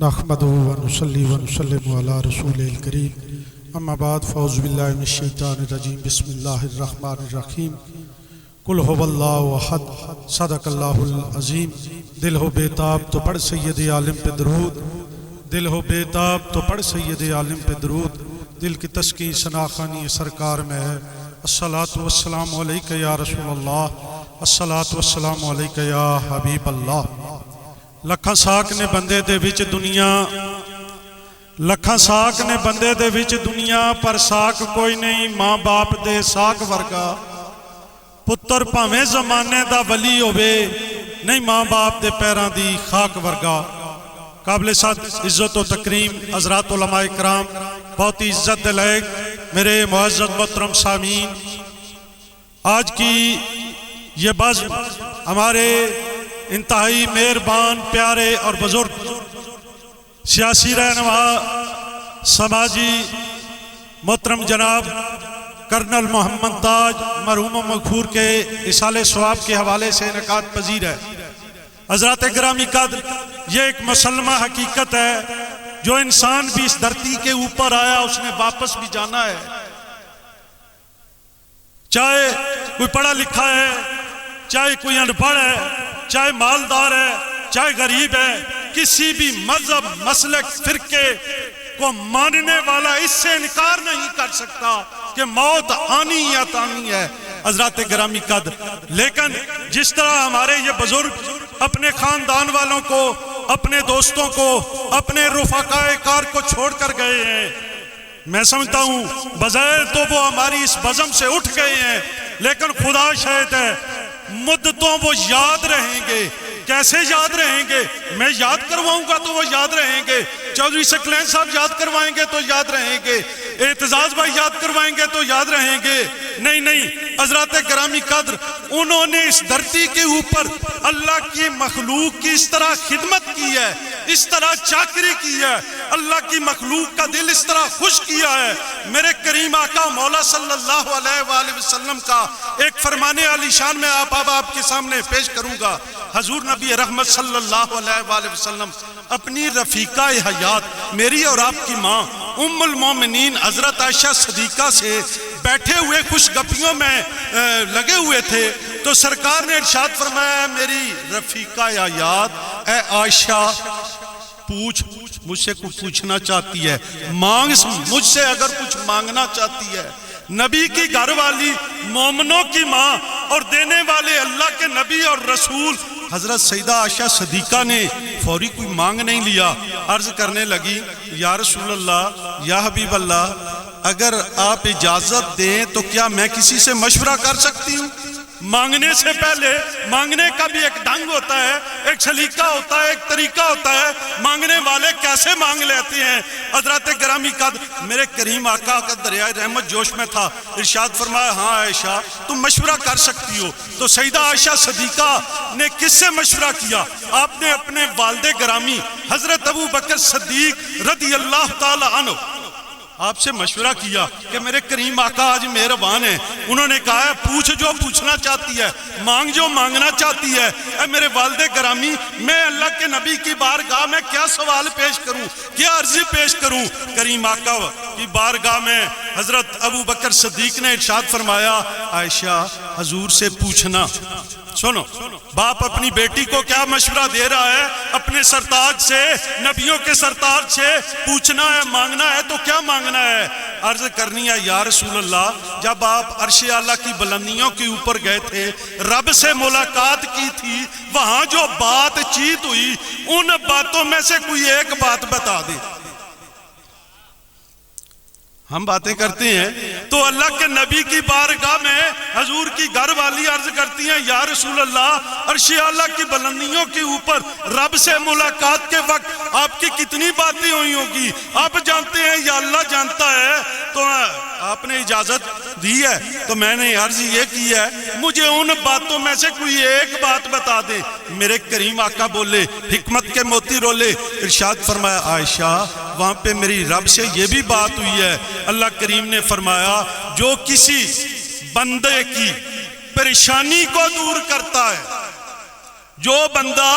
نحمدہ و نصلی و نسلم علی رسول الکریم اما بعد فاعوذ باللہ من الشیطان الرجیم بسم اللہ الرحمن الرحیم قل هو اللہ احد صدق اللہ العظیم دل ہو بیتاب تو پڑھ سید عالم پہ درود دل ہو بیتاب تو پڑھ سید عالم پہ درود دل کی تسکین ثناخانی سرکار میں ہے الصلاۃ والسلام علیکہ یا رسول اللہ الصلاۃ والسلام علیکہ یا حبیب اللہ لکھاں ساک نے بندے دے وچ دنیا لکھاں ساک نے بندے دے وچ دنیا پر ساک کوئی نہیں ماں باپ دے ساک ورگا پتر پاویں زمانے دا ولی ہوے نہیں ماں باپ دے پیراں دی خاک ورگا قابل صد عزت و تکریم حضرات علماء کرام بہت ہی عزت دے لائق میرے معزز محترم سامعین آج کی یہ بزم ہمارے انتہائی مہربان پیارے اور بزرگ سیاسی رہنما سماجی محترم جناب کرنل محمد تاج مرحوم مغفور کے اصالِ ثواب کے حوالے سے انعقاد پذیر ہے۔ حضرات گرامی قدر یہ ایک مسلمہ حقیقت ہے جو انسان بھی اس دھرتی کے اوپر آیا اس نے واپس بھی جانا ہے، چاہے کوئی پڑھا لکھا ہے، چاہے کوئی ان پڑھ ہے، چاہے مالدار ہے، چاہے غریب ہے، کسی بھی مذہب مسلک فرقے کو ماننے والا اس سے انکار نہیں کر سکتا کہ موت آنی یا تانی ہے۔ حضرات گرامی قدر لیکن جس طرح ہمارے یہ بزرگ اپنے خاندان والوں کو، اپنے دوستوں کو، اپنے رفقائے کار کو چھوڑ کر گئے ہیں، میں سمجھتا ہوں بظاہر تو وہ ہماری اس بزم سے اٹھ گئے ہیں لیکن خدا شاہد ہے مدتوں وہ یاد رہیں گے۔ کیسے یاد رہیں گے؟ میں یاد کرواؤں گا تو وہ یاد رہیں گے، چودھری سکلین صاحب یاد کروائیں گے تو یاد رہیں گے، اعتزاز بھائی یاد کروائیں گے تو یاد رہیں گے۔ نہیں حضرات گرامی قدر انہوں نے اس دھرتی کے اوپر اللہ کی مخلوق کی اس طرح خدمت کی ہے، اس طرح چاکری کی ہے، اللہ کی مخلوق کا دل اس طرح خوش کیا ہے۔ میرے کریم آقا مولا صلی اللہ علیہ وآلہ وسلم کا ایک فرمان علی شان میں آپ کے سامنے پیش کروں گا۔ حضور نبی رحمت صلی اللہ علیہ وآلہ وسلم اپنی رفیقہ حیات میری اور آپ کی ماں ام المومنین حضرت عائشہ صدیقہ سے بیٹھے ہوئے خوش گپیوں میں لگے ہوئے تھے تو سرکار نے ارشاد فرمایا میری رفیقہ حیات اے عائشہ پوچھ، مجھ سے کچھ پوچھنا چاہتی ہے، مانگ مجھ سے اگر کچھ مانگنا چاہتی ہے۔ نبی کی گھر والی مومنوں کی ماں اور دینے والے اللہ کے نبی اور رسول حضرت سیدہ عائشہ صدیقہ نے فوری کوئی مانگ نہیں لیا، عرض کرنے لگی یا رسول اللہ یا حبیب اللہ اگر آپ اجازت دیں تو کیا میں کسی سے مشورہ کر سکتی ہوں؟ مانگنے سے پہلے مانگنے کا بھی ایک ڈھنگ ہوتا ہے، ایک سلیقہ ہوتا ہے، ایک طریقہ ہوتا ہے، مانگنے والے کیسے مانگ لیتے ہیں۔ حضرات گرامی قدر میرے کریم آقا کا دریائے رحمت جوش میں تھا، ارشاد فرمایا ہاں عائشہ تم مشورہ کر سکتی ہو۔ تو سیدہ عائشہ صدیقہ نے کس سے مشورہ کیا؟ آپ نے اپنے والد گرامی حضرت ابو بکر صدیق رضی اللہ تعالی عنہ آپ سے مشورہ کیا کہ میرے کریم آقا آج مہربان ہیں، انہوں نے کہا ہے پوچھ جو پوچھنا چاہتی ہے، مانگ جو مانگنا چاہتی ہے۔ اے میرے والد گرامی میں اللہ کے نبی کی بارگاہ میں کیا سوال پیش کروں، کیا عرضی پیش کروں؟ کریم آقا کی بارگاہ میں حضرت ابو بکر صدیق نے ارشاد فرمایا عائشہ حضور سے پوچھنا۔ سنو باپ اپنی بیٹی کو کیا مشورہ دے رہا ہے، اپنے سرتاج سے، نبیوں کے سرتاج سے پوچھنا ہے، مانگنا ہے تو کیا مانگنا ہے؟ عرض کرنی ہے یا رسول اللہ جب آپ عرش اعلیٰ کی بلندیوں کے اوپر گئے تھے، رب سے ملاقات کی تھی، وہاں جو بات چیت ہوئی ان باتوں میں سے کوئی ایک بات بتا دے۔ ہم باتیں کرتے ہیں تو اللہ کے نبی کی بارگاہ میں حضور کی گھر والی عرض کرتی ہیں یا رسول اللہ عرش اعلیٰ کی بلندیوں کے اوپر رب سے ملاقات کے وقت آپ کی کتنی باتیں ہوئی ہوگی، آپ جانتے ہیں یا اللہ جانتا ہے؟ تو آپ نے اجازت دی ہے تو میں نے عرض یہ کی ہے مجھے ان باتوں میں سے کوئی ایک بات بتا دے۔ میرے کریم آقا بولے حکمت کے موتی رولے، ارشاد فرمایا عائشہ وہاں پہ میری رب سے یہ بھی بات ہوئی ہے، اللہ کریم نے فرمایا جو کسی بندے کی پریشانی کو دور کرتا ہے، جو بندہ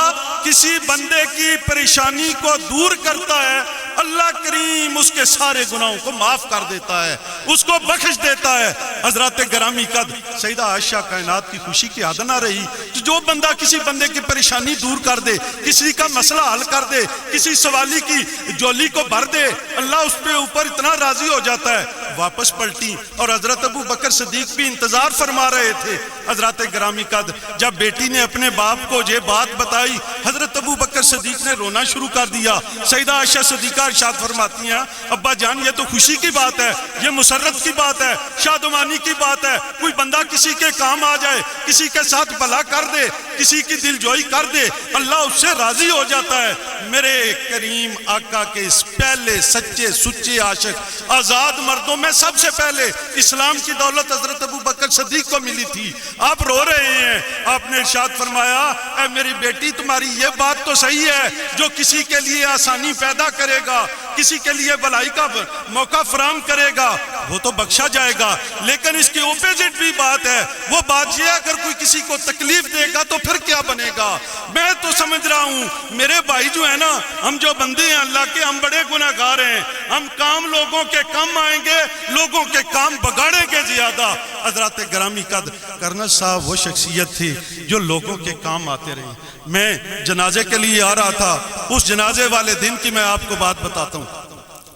کسی بندے کی پریشانی کو دور کرتا ہے اللہ کریم اس کے سارے گناہوں کو معاف کر دیتا ہے، اس کو بخش دیتا ہے۔ حضرات گرامی قد سیدہ عائشہ کائنات کی خوشی کی حد نہ رہی کہ جو بندہ کسی بندے کی پریشانی دور کر دے، کسی کا مسئلہ حل کر دے، کسی سوالی کی جولی کو بھر دے، اللہ اس پہ اوپر اتنا راضی ہو جاتا ہے۔ واپس پلٹی اور حضرت ابو بکر صدیق بھی انتظار فرما رہے تھے۔ حضرات گرامی قد جب بیٹی نے اپنے باپ کو یہ بات بتائی، حضرت ابو بکر صدیق نے رونا شروع کر دیا۔ سیدہ عائشہ صدیقہ ارشاد فرماتی ہیں ابا جان یہ تو خوشی کی بات ہے، یہ مسرت کی بات ہے، شادمانی کی بات ہے، کوئی بندہ کسی کے کام آ جائے، کسی کے ساتھ بھلا کر دے، کسی کی دل جوئی کر دے، اللہ اس سے راضی ہو جاتا ہے۔ میرے کریم آقا کے اس پہلے سچے سچے عاشق آزاد مردوں میں سب سے پہلے اسلام کی دولت حضرت ابو بکر صدیق کو ملی تھی۔ آپ رو رہے ہیں، آپ نے ارشاد فرمایا اے میری بیٹی تمہاری یہ بات تو صحیح ہے، جو کسی کے لیے آسانی پیدا کرے گا، کسی کے لیے بھلائی کا موقع فراہم کرے گا وہ تو بخشا جائے گا، لیکن اس کی اپوزٹ بھی بات ہے، وہ بات یہ اگر کوئی کسی کو تکلیف دے گا تو پھر کیا بنے گا۔ میں تو سمجھ رہا ہوں میرے بھائی جو ہے نا، ہم جو بندے ہیں اللہ کے، ہم بڑے گناہگار ہیں، ہم کام لوگوں کے کم آئیں گے، لوگوں کے کام بگاڑیں گے زیادہ۔ حضرات گرامی قد کرنل صاحب وہ شخصیت تھی جو لوگوں کے کام آتے رہے۔ میں جنازے کے لیے آ رہا تھا، اس جنازے والے دن کی میں آپ کو بات بتاتا ہوں۔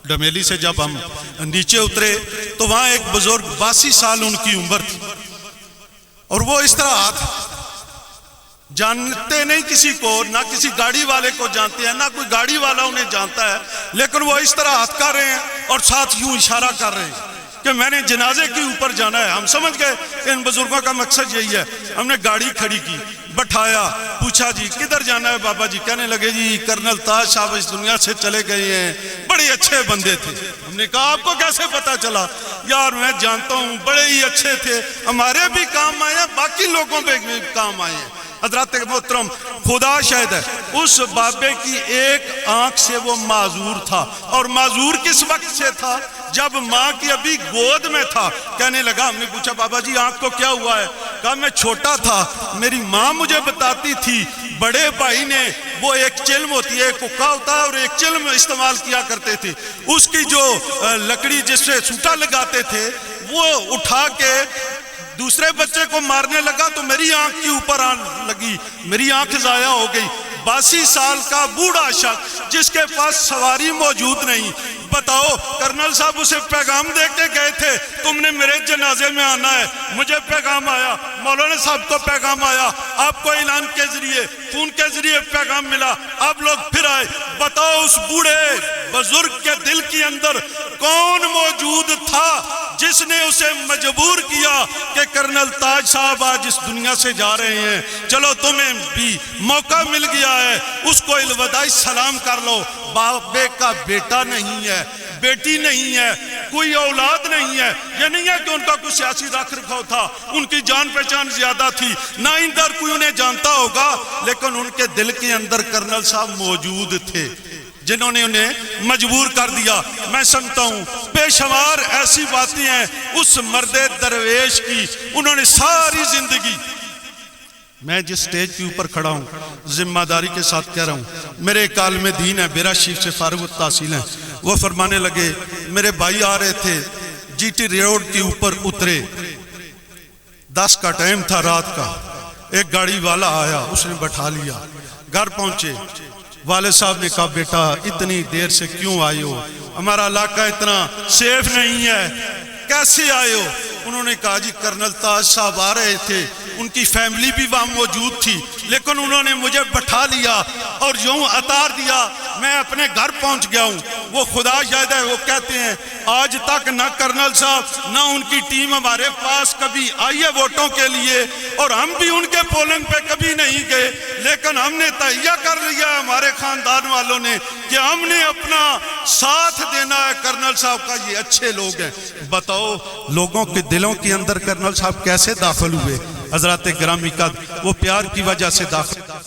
ڈمیلی سے جب ہم نیچے اترے تو وہاں ایک بزرگ 82 سال ان کی عمر تھی، اور وہ اس طرح ہاتھ جانتے نہیں کسی کو، نہ کسی گاڑی والے کو جانتے ہیں، نہ کوئی گاڑی والا انہیں جانتا ہے، لیکن وہ اس طرح ہاتھ کر رہے ہیں اور ساتھ یوں اشارہ کر رہے ہیں کہ میں نے جنازے کے اوپر جانا ہے۔ ہم سمجھ گئے کہ ان بزرگوں کا مقصد یہی ہے۔ ہم نے گاڑی کھڑی کی، بٹھایا، پوچھا جی کدھر جانا ہے بابا جی؟ کہنے لگے جی کرنل تاج صاحب اس دنیا سے چلے گئے ہیں، بڑے اچھے بندے تھے۔ ہم نے کہا آپ کو کیسے پتا چلا؟ یار میں جانتا ہوں بڑے ہی اچھے تھے، ہمارے بھی کام آئے ہیں، باقی لوگوں پہ بھی کام آئے ہیں۔ حضرات محترم خدا شاہد ہے اس بابے کی ایک آنکھ سے وہ معذور تھا، اور معذور کس وقت سے تھا؟ جب ماں کی ابھی گود میں تھا۔ کہنے لگا، ہم نے پوچھا بابا جی آنکھ کو کیا ہوا ہے؟ کہا میں چھوٹا تھا، میری ماں مجھے بتاتی تھی بڑے بھائی نے وہ ایک چلم ہوتی ہے، ایک حقہ ہوتا ہے اور ایک چلم استعمال کیا کرتے تھے، اس کی جو لکڑی جس سے سوٹا لگاتے تھے وہ اٹھا کے دوسرے بچے کو مارنے لگا تو میری آنکھ کی اوپر آنے لگی، میری آنکھ ضائع ہو گئی۔ 82 سال کا بوڑھا شخص جس کے پاس سواری موجود نہیں، بتاؤ کرنل صاحب اسے پیغام دے کے گئے تھے تم نے میرے جنازے میں آنا ہے، مجھے پیغام آیا، مولانا صاحب کو پیغام آیا، آپ کو اعلان کے ذریعے فون کے ذریعے پیغام ملا، آپ لوگ پھر آئے۔ بتاؤ اس بوڑھے بزرگ کے دل کے اندر کون موجود تھا جس نے اسے مجبور کیا کہ کرنل تاج صاحب آج اس دنیا سے جا رہے ہیں، چلو تمہیں بھی موقع مل گیا ہے، اس کو الوداعی سلام کر لو۔ بابے کا بیٹا نہیں ہے، بیٹی نہیں ہے، کوئی اولاد نہیں ہے، یہ نہیں ہے کہ ان کا کوئی سیاسی رکھ رکھاؤ تھا، ان کی جان پہچان زیادہ تھی، نہ اندر کوئی انہیں جانتا ہوگا، لیکن ان کے دل کے اندر کرنل صاحب موجود تھے جنہوں نے انہیں مجبور کر دیا۔ میں سمجھتا ہوں بے شمار ایسی باتیں ہیں اس مرد درویش کی، انہوں نے ساری زندگی، میں جس سٹیج کے اوپر کھڑا ہوں ذمہ داری کے ساتھ کہہ رہا ہوں، میرے ایک عالم دین ہے، بیرا شیخ سے فارغ التحصیل ہیں، وہ فرمانے لگے میرے بھائی آ رہے تھے، جی ٹی روڈ کے اوپر اترے، 10 کا ٹائم تھا رات کا، ایک گاڑی والا آیا، اس نے بٹھا لیا، گھر پہنچے، والد صاحب نے کہا بیٹا اتنی دیر سے کیوں آئے ہو؟ ہمارا علاقہ اتنا سیف نہیں ہے، کیسے آئے ہو؟ انہوں نے کہا جی کرنل تاج صاحب آ رہے تھے، ان کی فیملی بھی وہاں موجود تھی، لیکن انہوں نے مجھے بٹھا لیا اور یوں اتار دیا، میں اپنے گھر پہنچ گیا ہوں۔ وہ خدا شاہد ہے، وہ کہتے ہیں آج تک نہ کرنل صاحب نہ ان کی ٹیم ہمارے پاس کبھی آئی ہے ووٹوں کے لیے، اور ہم بھی ان کے پولنگ پہ کبھی نہیں گئے، لیکن ہم نے تہیہ کر لیا ہمارے خاندان والوں نے کہ ہم نے اپنا ساتھ دینا ہے کرنل صاحب کا، یہ اچھے لوگ ہیں۔ بتاؤ لوگوں کے دلوں کے اندر کرنل صاحب کیسے داخل ہوئے؟ حضرات گرامی قد وہ پیار کی وجہ سے داخل